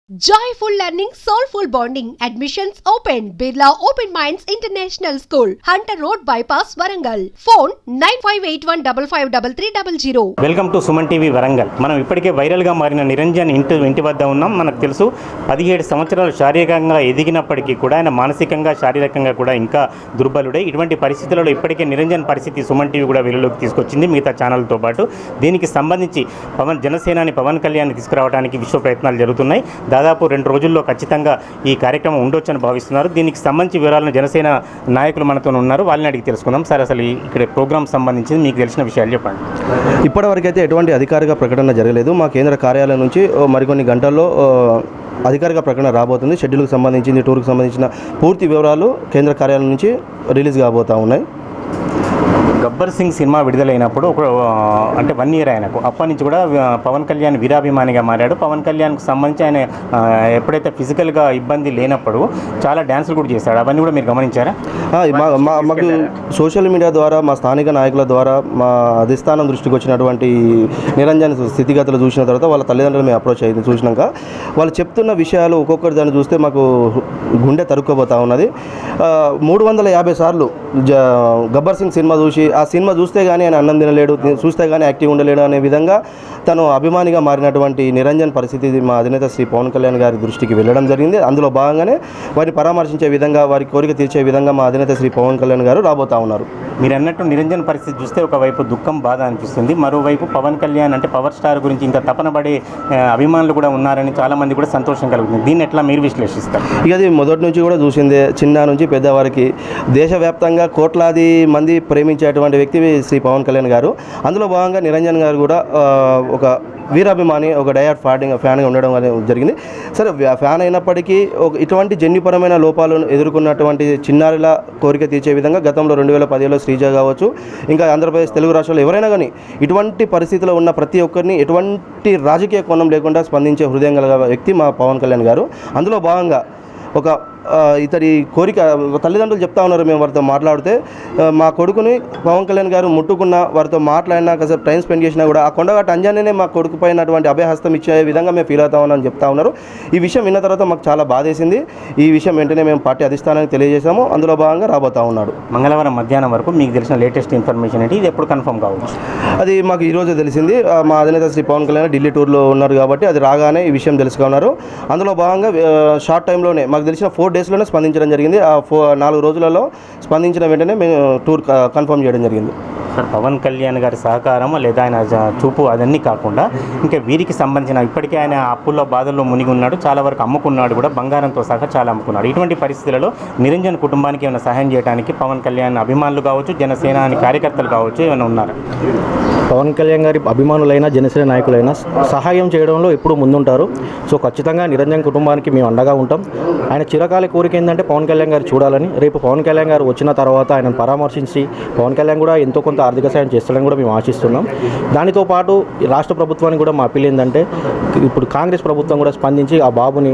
Joyful learning, soulful bonding. Admissions open. Birla Open Minds International School. Hunter Road Bypass, Varangal. Phone 9581553300. Welcome to Suman TV Warangal. మనం ఇప్పటికే వైరల్గా మారిన నిరంజన్ ఇంటి వద్ద ఉన్నాం. మనకు తెలుసు 17 సంవత్సరాలు శారీరకంగా ఎదిగినప్పటికీ కూడా ఆయన మానసికంగా శారీరకంగా కూడా ఇంకా దుర్బలుడే. ఇటువంటి పరిస్థితులలో ఇప్పటికే నిరంజన్ పరిస్థితి సుమన్ టీవీ కూడా వెలుగులోకి తీసుకొచ్చింది మిగతా ఛానల్తో పాటు. దీనికి సంబంధించి జనసేనాని పవన్ కళ్యాణ్ తీసుకురావడానికి విశ్వ ప్రయత్నాలు జరుగుతున్నాయి. దాదాపు 2 రోజుల్లో ఖచ్చితంగా ఈ కార్యక్రమం ఉండొచ్చని భావిస్తున్నారు. దీనికి సంబంధించి వివరాలను జనసేన నాయకులు మనతో ఉన్నారు, వాళ్ళని అడిగి తెలుసుకుందాం. సార్, అసలు ఇక్కడ ప్రోగ్రామ్ సంబంధించి మీకు తెలిసిన విషయాలు చెప్పండి. ఇప్పటివరకైతే ఎటువంటి అధికారిక ప్రకటన జరగలేదు. మా కేంద్ర కార్యాలయం నుంచి మరికొన్ని గంటల్లో అధికారిక ప్రకటన రాబోతుంది. షెడ్యూల్కి సంబంధించింది, టూర్కి సంబంధించిన పూర్తి వివరాలు కేంద్ర కార్యాలయం నుంచి రిలీజ్ కాబోతూ ఉన్నాయి. గబ్బర్ సింగ్ సినిమా విడుదలైనప్పుడు అంటే 1 year ఆయనకు అప్పటి నుంచి కూడా పవన్ కళ్యాణ్ వీరాభిమానిగా మారాడు. పవన్ కళ్యాణ్కు సంబంధించి ఆయన ఎప్పుడైతే ఫిజికల్గా ఇబ్బంది లేనప్పుడు చాలా డ్యాన్సులు కూడా చేశాడు. అవన్నీ కూడా మీరు గమనించారా? మాకు సోషల్ మీడియా ద్వారా, మా స్థానిక నాయకుల ద్వారా, మా అధిష్టానం దృష్టికి వచ్చినటువంటి నిరంజన్ స్థితిగతులు చూసిన తర్వాత వాళ్ళ తల్లిదండ్రులు మేము అప్రోచ్ అయ్యింది. చూసినాక వాళ్ళు చెప్తున్న విషయాలు ఒక్కొక్కటి దాన్ని చూస్తే మాకు గుండె తరుక్కోబోతూ ఉన్నది. 350 సార్లు గబ్బర్ సింగ్ సినిమా చూసి, ఆ సినిమా చూస్తే కానీ ఆయన అన్నం తినలేడు, చూస్తే కానీ యాక్టివ్ ఉండలేడు అనే విధంగా తను అభిమానిగా మారినటువంటి నిరంజన్ పరిస్థితి మా అధినేత శ్రీ పవన్ కళ్యాణ్ గారి దృష్టికి వెళ్ళడం జరిగింది. అందులో భాగంగానే వారిని పరామర్శించే విధంగా, వారి కోరిక తీర్చే విధంగా మా అధినేత శ్రీ పవన్ కళ్యాణ్ గారు రాబోతా ఉన్నారు. మీరు అన్నట్టు నిరంజన్ పరిస్థితి చూస్తే ఒకవైపు దుఃఖం, బాధ అనిపిస్తుంది. మరోవైపు పవన్ కళ్యాణ్ అంటే పవర్ స్టార్ గురించి ఇంత తపన పడే అభిమానులు కూడా ఉన్నారని చాలామంది కూడా సంతోషం కలుగుతుంది. దీన్ని ఎట్లా మీరు విశ్లేషిస్తారు? ఇక అది మొదటి నుంచి కూడా చూసిందే, చిన్న నుంచి పెద్దవారికి దేశవ్యాప్తంగా కోట్లాది మంది ప్రేమించేటువంటి వ్యక్తి శ్రీ పవన్ కళ్యాణ్ గారు. అందులో భాగంగా నిరంజన్ గారు కూడా ఒక వీరాభిమాని, ఒక డయాడ్ ఫ్యాన్గా ఉండడం అనేది జరిగింది. సరే, ఫ్యాన్ అయినప్పటికీ ఇటువంటి జన్యుపరమైన లోపాలను ఎదుర్కొన్నటువంటి చిన్నారిల కోరిక తీర్చే విధంగా గతంలో 2017లో శ్రీజ కావచ్చు, ఇంకా ఆంధ్రప్రదేశ్ తెలుగు రాష్ట్రాల్లో ఎవరైనా కానీ ఇటువంటి పరిస్థితిలో ఉన్న ప్రతి ఒక్కరిని ఎటువంటి రాజకీయ కోణం లేకుండా స్పందించే హృదయం గల వ్యక్తి మా పవన్ కళ్యాణ్ గారు. అందులో భాగంగా ఒక ఇతడి కోరిక తల్లిదండ్రులు చెప్తా ఉన్నారు. మేము వారితో మాట్లాడితే మా కొడుకుని పవన్ కళ్యాణ్ గారు ముట్టుకున్న, వారితో మాట్లాడినా, కాసేపు టైం స్పెండ్ చేసినా కూడా ఆ కొండగట్టు అంజనేనే మా కొడుకు పైనటువంటి అభయహస్తం ఇచ్చే విధంగా మేము ఫీల్ అవుతా ఉన్నామని చెప్తా ఉన్నారు. ఈ విషయం విన్న తర్వాత మాకు చాలా బాధేసింది. ఈ విషయం వెంటనే మేము పార్టీ అధిష్టానానికి తెలియజేశాము. అందులో భాగంగా రాబోతా ఉన్నాడు. మంగళవారం మధ్యాహ్నం వరకు మీకు తెలిసిన లేటెస్ట్ ఇన్ఫర్మేషన్ ఏంటి? ఇది ఎప్పుడు కన్ఫర్మ్ కావచ్చు? అది మాకు ఈరోజే తెలిసింది. మా అధినేత శ్రీ పవన్ కళ్యాణ్ ఢిల్లీ టూర్లో ఉన్నారు కాబట్టి అది రాగానే ఈ విషయం తెలుసుకున్నారు. అందులో భాగంగా షార్ట్ టైంలోనే మాకు తెలిసిన 4 daysలోనే స్పందించడం జరిగింది. ఆ 4 రోజులలో స్పందించిన వెంటనే మేము టూర్ కన్ఫర్మ్ చేయడం జరిగింది. సార్, పవన్ కళ్యాణ్ గారి సహకారం లేదా ఆయన చూపు అదన్నీ కాకుండా ఇంకా వీరికి సంబంధించిన ఇప్పటికే ఆయన అప్పుల్లో బాధల్లో మునిగి ఉన్నాడు, చాలా వరకు అమ్ముకున్నాడు కూడా, బంగారంతో సహా చాలా అమ్ముకున్నాడు. ఇటువంటి పరిస్థితులలో నిరంజన్ కుటుంబానికి ఏమైనా సహాయం చేయడానికి పవన్ కళ్యాణ్ అభిమానులు కావచ్చు, జనసేన కార్యకర్తలు కావచ్చు ఏమైనా ఉన్నారు? పవన్ కళ్యాణ్ గారి అభిమానులైనా, జనసేన నాయకులైనా సహాయం చేయడంలో ఎప్పుడు ముందుంటారు. సో ఖచ్చితంగా నిరంజన్ కుటుంబానికి మేము అండగా ఉంటాం. ఆయన చిరకాల కోరిక ఏంటంటే పవన్ కళ్యాణ్ గారు చూడాలని. రేపు పవన్ కళ్యాణ్ గారు వచ్చిన తర్వాత ఆయనను పరామర్శించి పవన్ కళ్యాణ్ కూడా ఎంతో కొంత ఆర్థిక సాయం చేస్తాడని కూడా మేము ఆశిస్తున్నాం. దానితో పాటు రాష్ట్ర ప్రభుత్వానికి కూడా మా అప్పీల్ ఏంటంటే, ఇప్పుడు కాంగ్రెస్ ప్రభుత్వం కూడా స్పందించి ఆ బాబుని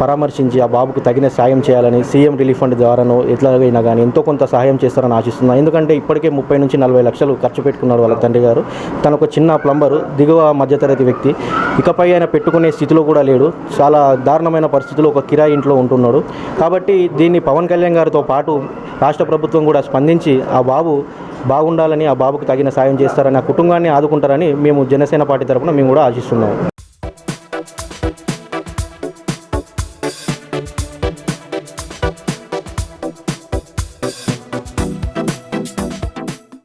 పరామర్శించి ఆ బాబుకు తగిన సాయం చేయాలని, సీఎం రిలీఫ్ ఫండ్ ద్వారానో ఎట్లాగైనా కానీ ఎంతో కొంత సహాయం చేస్తారని ఆశిస్తున్నాను. ఎందుకంటే ఇప్పటికే 30 నుంచి 40 లక్షలు ఖర్చు పెట్టుకున్నాడు వాళ్ళ తండ్రి గారు. తను ఒక చిన్న ప్లంబరు, దిగువ మధ్యతరగతి వ్యక్తి. ఇకపై ఆయన పెట్టుకునే స్థితిలో కూడా లేడు. చాలా దారుణమైన పరిస్థితుల్లో ఒక కిరాయి ఇంట్లో ఉంటున్నాడు. కాబట్టి దీన్ని పవన్ కళ్యాణ్ గారితో పాటు రాష్ట్ర ప్రభుత్వం కూడా స్పందించి ఆ బాబు బాగుండాలని, ఆ బాబుకు తగిన సాయం చేస్తారని, ఆ కుటుంబాన్ని ఆదుకుంటారని మేము జనసేన పార్టీ తరఫున మేము కూడా ఆశిస్తున్నాము.